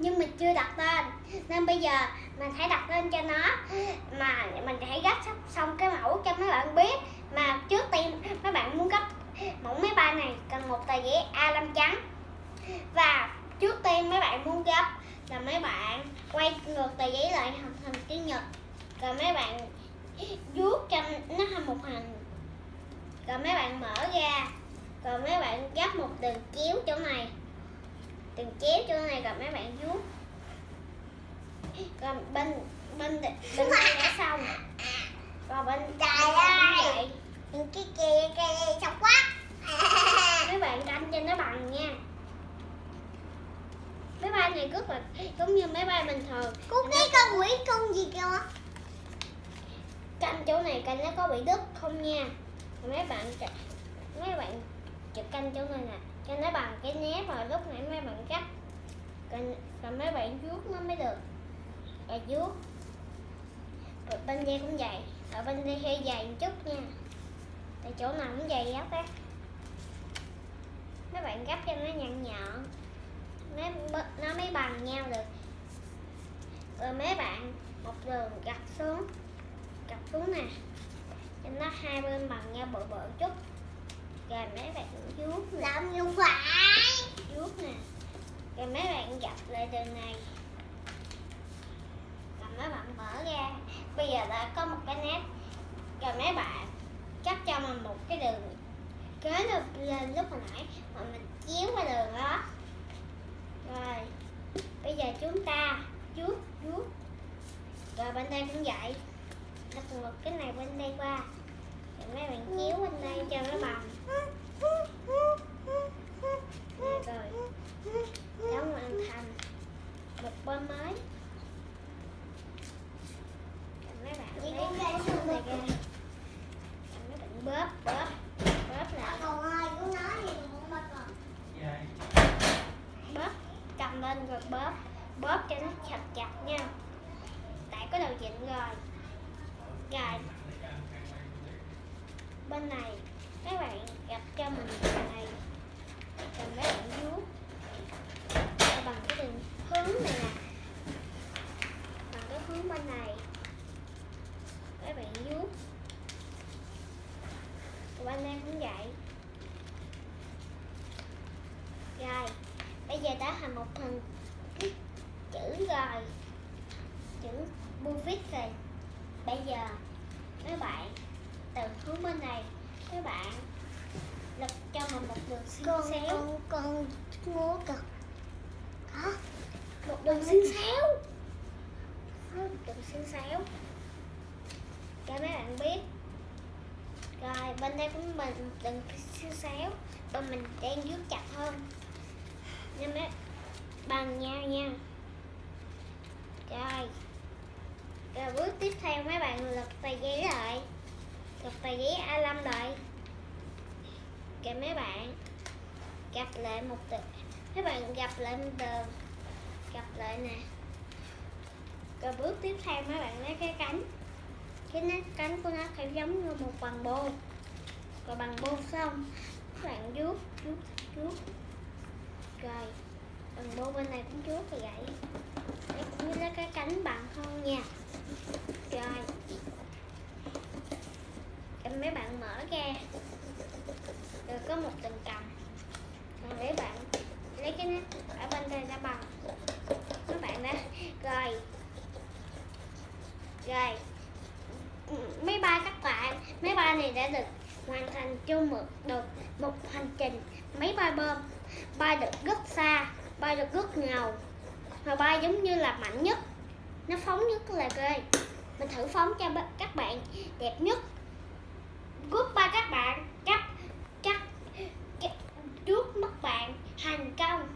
nhưng mình chưa đặt tên, nên bây giờ mình hãy đặt tên cho nó. Mà mình hãy gấp xong cái mẫu cho mấy bạn biết. Mà trước tiên mấy bạn muốn gấp mẫu máy bay này cần một tờ giấy A5 trắng. Và trước tiên mấy bạn muốn gấp là mấy bạn quay ngược tờ giấy lại thành chữ nhật, rồi mấy bạn vuốt cho nó thành một hình, rồi mấy bạn mở ra, rồi mấy bạn gấp một đường chéo chỗ này, đường chéo chỗ này, rồi mấy bạn vuốt, rồi bên đây đã xong, rồi bên Trời ơi, những cái kia xong quá. mấy bạn canh cho nó bằng nha. Máy bay này rất là giống như máy bay bình thường. Có cái con quỷ con gì kìa. Canh chỗ này canh nó có bị đứt không nha. Mấy bạn chụp canh chỗ này nè, cho nó bằng cái nép rồi lúc nãy mấy bạn cắt. Rồi mấy bạn vuốt nó mới được. Rồi vuốt. Rồi bên đây cũng vậy. Ở bên đây hơi dày một chút nha. Tại chỗ nào cũng dày gấp á. Mấy bạn gấp cho nó nhọn nhọn, nó mới bằng nhau được. Rồi mấy bạn một đường gập xuống nè, cho nó hai bên bằng nhau bự bự chút. Rồi mấy bạn vuốt nè, Làm như phải. vuốt nè. Rồi mấy bạn gập lại đường này. Rồi mấy bạn mở ra. Bây giờ đã có một cái nét. Rồi mấy bạn cắt cho mình một cái đường kế lên lúc hồi nãy mà mình chéo qua đường đó. Rồi bây giờ chúng ta vuốt. Rồi bên đây cũng vậy, đặt một cái này bên đây qua, rồi mấy bạn chéo bên đây cho nó bằng. Rồi đó hoàn thành một bên mới. Rồi mấy bạn lấy cái xuống này ra, rồi mấy bạn bóp lại. Còn ai cũng nói gì cũng bắt còn. Bóp cầm lên rồi bóp cho nó chặt nha. Tại có đầu vịn rồi. Rồi bên này các bạn gặp cho mình đường này, rồi mấy bạn vuốt bằng cái đường hướng này nè, bằng cái hướng bên này các bạn vuốt. Rồi bên đây cũng vậy. Rồi bây giờ đã thành một hình chữ rồi, chữ Buffet rồi. Bây giờ mấy bạn từ hướng bên này các bạn lật cho mình một đường xuyên xéo. Con ngố kìa. Hả? Một đường xuyên xéo. Đường xuyên xéo cho mấy bạn biết. Rồi bên đây cũng mình đường xuyên xéo, bên mình đang vuốt chặt hơn nên mấy bằng nhau nha. Rồi bước tiếp theo mấy bạn lật tờ giấy lại, lật tờ giấy A5 lại. Rồi mấy bạn gặp lại một đường, mấy bạn gặp lại một đường, gặp lại nè. Rồi bước tiếp theo mấy bạn lấy cái cánh của nó phải giống như một bằng bô. Rồi bằng bô xong các bạn vuốt. Rồi bằng bô bên này cũng vuốt như vậy. Đây cũng như lấy cái cánh bằng hơn nha. Rồi mấy bạn mở ra, rồi có một từng cầm, rồi mấy bạn lấy cái nét ở bên đây đã bằng. Các bạn đã rồi máy bay này đã được hoàn thành cho một hành trình máy bay bơm. Bay được rất xa, bay được rất ngầu, và bay giống như là mạnh nhất, nó phóng nhất là ghê. Mình thử phóng cho các bạn đẹp nhất. Goodbye các bạn, chắc trước mắt bạn thành công.